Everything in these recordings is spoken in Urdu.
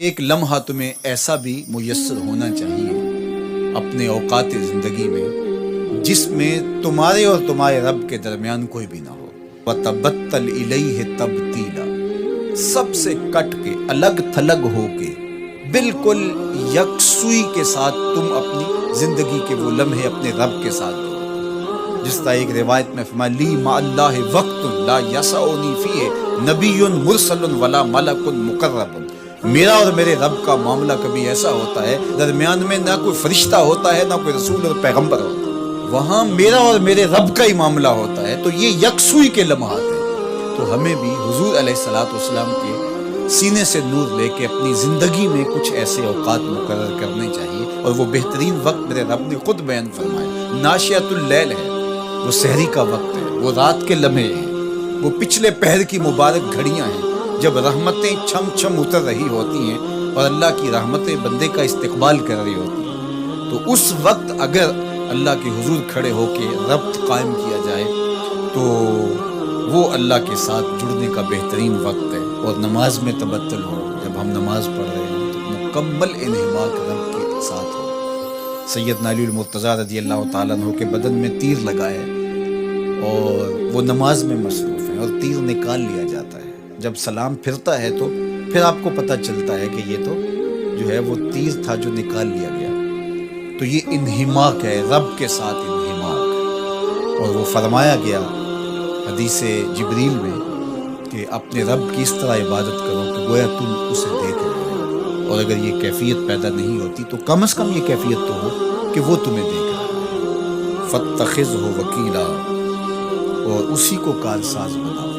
ایک لمحہ تمہیں ایسا بھی میسر ہونا چاہیے اپنے اوقات زندگی میں جس میں تمہارے اور تمہارے رب کے درمیان کوئی بھی نہ ہو۔ وَتَبَتَّلْ إِلَيْهِ تَبْتِيلًا، سب سے کٹ کے الگ تھلگ ہو کے بالکل یکسوئی کے ساتھ تم اپنی زندگی کے وہ لمحے اپنے رب کے ساتھ دو۔ جس طرح ایک روایت میں فرمایا لی مع اللہ وقت لا یسعنی فیہ نبی مرسل ولا ملک مقرب، میرا اور میرے رب کا معاملہ کبھی ایسا ہوتا ہے درمیان میں نہ کوئی فرشتہ ہوتا ہے نہ کوئی رسول اور پیغمبر ہوتا ہے، وہاں میرا اور میرے رب کا ہی معاملہ ہوتا ہے، تو یہ یکسوئی کے لمحات ہیں۔ تو ہمیں بھی حضور علیہ الصلوۃ والسلام کے سینے سے نور لے کے اپنی زندگی میں کچھ ایسے اوقات مقرر کرنے چاہیے، اور وہ بہترین وقت میرے رب نے خود بیان فرمایا ناشیۃ اللیل ہے، وہ سحری کا وقت ہے، وہ رات کے لمحے ہیں، وہ پچھلے پہر کی مبارک گھڑیاں ہیں جب رحمتیں چھم چھم اتر رہی ہوتی ہیں اور اللہ کی رحمتیں بندے کا استقبال کر رہی ہوتی ہیں۔ تو اس وقت اگر اللہ کے حضور کھڑے ہو کے ربط قائم کیا جائے تو وہ اللہ کے ساتھ جڑنے کا بہترین وقت ہے۔ اور نماز میں تبتل ہو، جب ہم نماز پڑھ رہے ہیں تو مکمل انہماک رب کے ساتھ ہو۔ سیدنا علی المرتضیٰ رضی اللہ تعالیٰ عنہ کے بدن میں تیر لگا ہے اور وہ نماز میں مصروف ہیں اور تیر نکال لیا جاتا ہے، جب سلام پھرتا ہے تو پھر آپ کو پتہ چلتا ہے کہ یہ تو جو ہے وہ تیر تھا جو نکال لیا گیا۔ تو یہ انہماک ہے، رب کے ساتھ انہماک۔ اور وہ فرمایا گیا حدیث جبریل میں کہ اپنے رب کی اس طرح عبادت کرو کہ گویا تم اسے دیکھ رہے ہو، اور اگر یہ کیفیت پیدا نہیں ہوتی تو کم از کم یہ کیفیت تو ہو کہ وہ تمہیں دیکھ رہا ہے۔ فاتخذہ وکیلا، اور اسی کو کارساز بناؤ،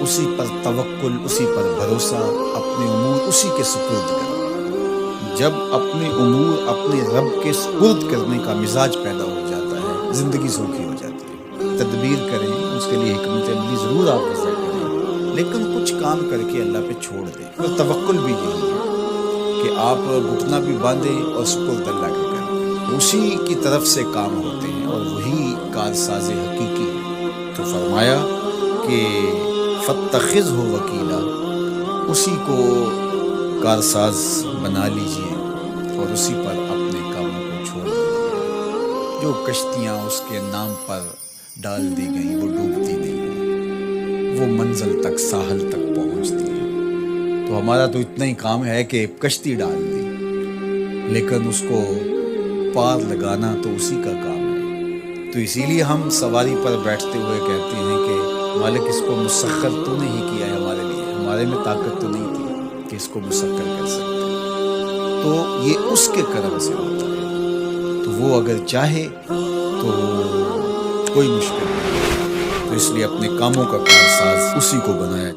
اسی پر توکل، اسی پر بھروسہ، اپنے امور اسی کے سپرد کرو۔ جب اپنے امور اپنے رب کے سپرد کرنے کا مزاج پیدا ہو جاتا ہے، زندگی سوکھی ہو جاتی ہے۔ تدبیر کریں، اس کے لیے حکمت عملی ضرور آپ وضع کریں، لیکن کچھ کام کر کے اللہ پہ چھوڑ دیں۔ اور توکل بھی یہی ہے کہ آپ گھٹنا بھی باندھیں اور سپرد اللہ کے کریں، اسی کی طرف سے کام ہوتے ہیں اور وہی کارساز حقیقی ہے۔ تو فرمایا کہ فاتخذہ وکیلا، اسی کو کارساز بنا لیجئے اور اسی پر اپنے کاموں کو چھوڑ دیجئے۔ جو کشتیاں اس کے نام پر ڈال دی گئیں وہ ڈوبتی نہیں ہیں، وہ منزل تک، ساحل تک پہنچتی ہیں۔ تو ہمارا تو اتنا ہی کام ہے کہ کشتی ڈال دی، لیکن اس کو پار لگانا تو اسی کا کام ہے۔ تو اسی لیے ہم سواری پر بیٹھتے ہوئے کہتے ہیں کہ مالک اس کو مسخر تو نہیں کیا ہے ہمارے لیے، ہمارے میں طاقت تو نہیں تھی کہ اس کو مسخر کر سکتے، تو یہ اس کے کرم سے ہوتا ہے۔ تو وہ اگر چاہے تو کوئی مشکل نہیں، تو اس لیے اپنے کاموں کا کارساز اسی کو بنایا